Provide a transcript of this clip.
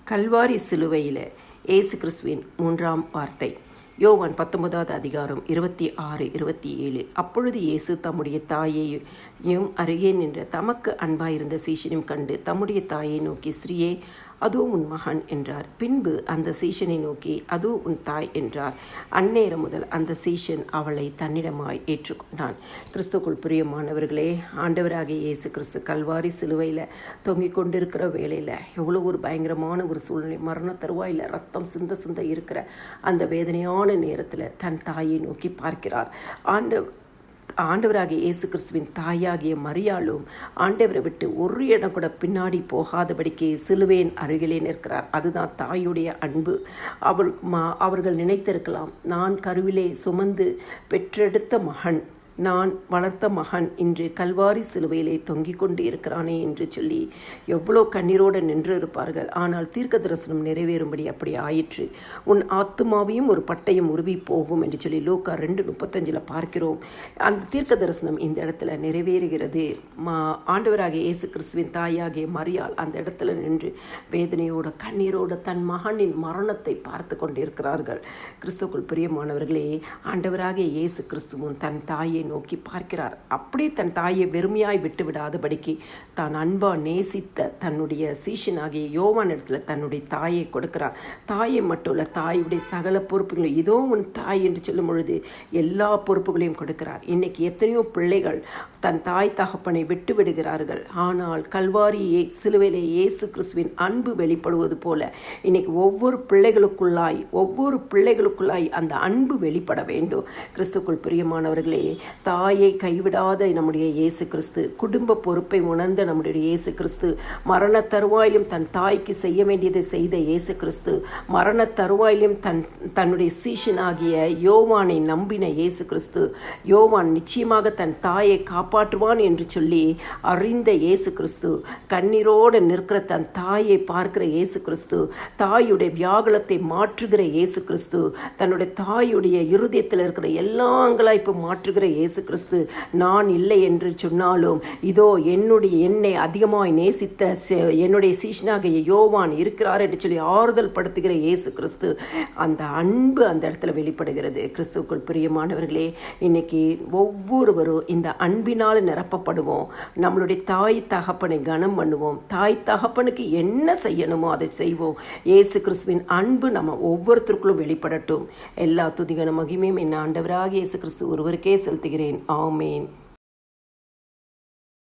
கல்வாரி சிலுவையில் இயேசு கிறிஸ்துவின் 3ஆம் வார்த்தை. யோவான் 19வது அதிகாரம் 26, 27. அப்பொழுது இயேசு தம்முடைய தாயையும் அருகே நின்ற தமக்கு அன்பாயிருந்த சீஷனையும் கண்டு தம்முடைய தாயை நோக்கி, ஸ்திரீயே, அதோ உன் மகன் என்றார். பின்பு அந்த சீஷனை நோக்கி, அதோ உன் தாய் என்றார். அந்நேரம் முதல் அந்த சீஷன் அவளை தன்னிடமாய் ஏற்றுக்கொண்டான். கிறிஸ்துக்குள் பிரியமானவர்களே, ஆண்டவராகிய இயேசு கிறிஸ்து கல்வாரி சிலுவையில் தொங்கிக் கொண்டிருக்கிற வேளையில் எவ்வளோ ஒரு பயங்கரமான ஒரு சூழ்நிலை, மரண தருவாயில் ரத்தம் சிந்த இருக்கிற அந்த வேதனையான நேரத்தில் தன் தாயை நோக்கி பார்க்கிறார். ஆண்டவராகிய இயேசு கிறிஸ்துவின் தாயாகிய மரியாளும் ஆண்டவரை விட்டு ஒரு இடம் கூட பின்னாடி போகாதபடிக்கு சிலுவையின் அருகிலே நிற்கிறார். அதுதான் தாயுடைய அன்பு. அவர்கள் நினைத்திருக்கலாம், நான் கருவிலே சுமந்து பெற்றெடுத்த மகன், நான் வளர்த்த மகன் இன்று கல்வாரி சிலுவையிலே தொங்கிக் கொண்டு இருக்கிறானே என்று சொல்லி எவ்வளோ கண்ணீரோடு நின்று இருப்பார்கள். ஆனால் தீர்க்க தரிசனம் நிறைவேறும்படி அப்படி ஆயிற்று. உன் ஆத்துமாவையும் ஒரு பட்டயம் உருவி போகும் என்று சொல்லி லூக்கா 2:35 பார்க்கிறோம். அந்த தீர்க்க தரிசனம் இந்த இடத்துல நிறைவேறுகிறது. ஆண்டவராகிய இயேசு கிறிஸ்துவின் தாயாகிய மரியாள் அந்த இடத்துல நின்று வேதனையோட கண்ணீரோடு தன் மகனின் மரணத்தை பார்த்து கொண்டிருக்கிறார்கள். கிறிஸ்துக்குள் பிரியமானவர்களே, ஆண்டவராகிய இயேசு கிறிஸ்துவும் தன் தாயை நோக்கி பார்க்கிறார். அப்படியே தன் தாயை வெறுமையாய் விட்டு விடாதபடிக்கு தான் அன்பா நேசித்த தன்னுடைய சீஷனாகிய யோவான் இடத்துல தன்னுடைய தாயை கொடுக்கிறார். தாயை மட்டும் இல்லை, தாயுடைய சகல பொறுப்புகளையும், இதோ உன் தாய் என்று சொல்லும் பொழுது எல்லா பொறுப்புகளையும் கொடுக்கிறார். இன்னைக்கு எத்தனையோ பிள்ளைகள் தன் தாய் தகப்பனை விட்டு விடுகிறார்கள். ஆனால் கல்வாரி சிலுவையிலே இயேசு கிறிஸ்துவின் அன்பு வெளிப்படுவது போல இன்னைக்கு ஒவ்வொரு பிள்ளைகளுக்குள்ளாய் அந்த அன்பு வெளிப்பட வேண்டும். கிறிஸ்துக்குள் பிரியமானவர்களே, தாயை கைவிடாத நம்முடைய இயேசு கிறிஸ்து, குடும்ப பொறுப்பை உணர்ந்த நம்முடைய இயேசு கிறிஸ்து, மரண தருவாயிலும் தன் தாய்க்கு செய்ய வேண்டியதை செய்த இயேசு கிறிஸ்து, மரண தருவாயிலும் தன்னுடைய சீஷனாகிய யோவானை நம்பின இயேசு கிறிஸ்து, யோவான் நிச்சயமாக தன் தாயை காப்பாற்றுவான் என்று சொல்லி அறிந்த இயேசு கிறிஸ்து, கண்ணீரோடு நிற்கிற தன் தாயை பார்க்கிற இயேசு கிறிஸ்து, தாயுடைய வியாகுலத்தை மாற்றுகிற இயேசு கிறிஸ்து, தன்னுடைய தாயுடைய இருதயத்தில் இருக்கிற எல்லா அங்கலாய்ப்பு மாற்றுகிற இயேசு கிறிஸ்து, நான் இல்லை என்று சொன்னாலும் இதோ என்னை அதிகமாய் நேசித்த என்னுடைய சீஷனாகிய யோவான் இருக்கிறார் என்று சொல்லி ஆறுதல் படுத்துகிற இயேசு கிறிஸ்து, அந்த அன்பு அந்த இடத்துல வெளிப்படுகிறது. கிறிஸ்துவுக்குள் பிரியமானவர்களே, இன்னைக்கு ஒவ்வொருவரும் இந்த அன்பினால் நிரப்பப்படுவோம். நம்மளுடைய தாய் தகப்பனை கனம் பண்ணுவோம். தாய் தகப்பனுக்கு என்ன செய்யணுமோ அதை செய்வோம். இயேசு கிறிஸ்துவின் அன்பு நம்ம ஒவ்வொருத்தருக்குள்ளும் வெளிப்படட்டும். எல்லா துதிகன மகிமையும் என் ஆண்டவராகிய இயேசு கிறிஸ்து ஒருவருக்கே செலுத்துகிறேன். ஆமேன்.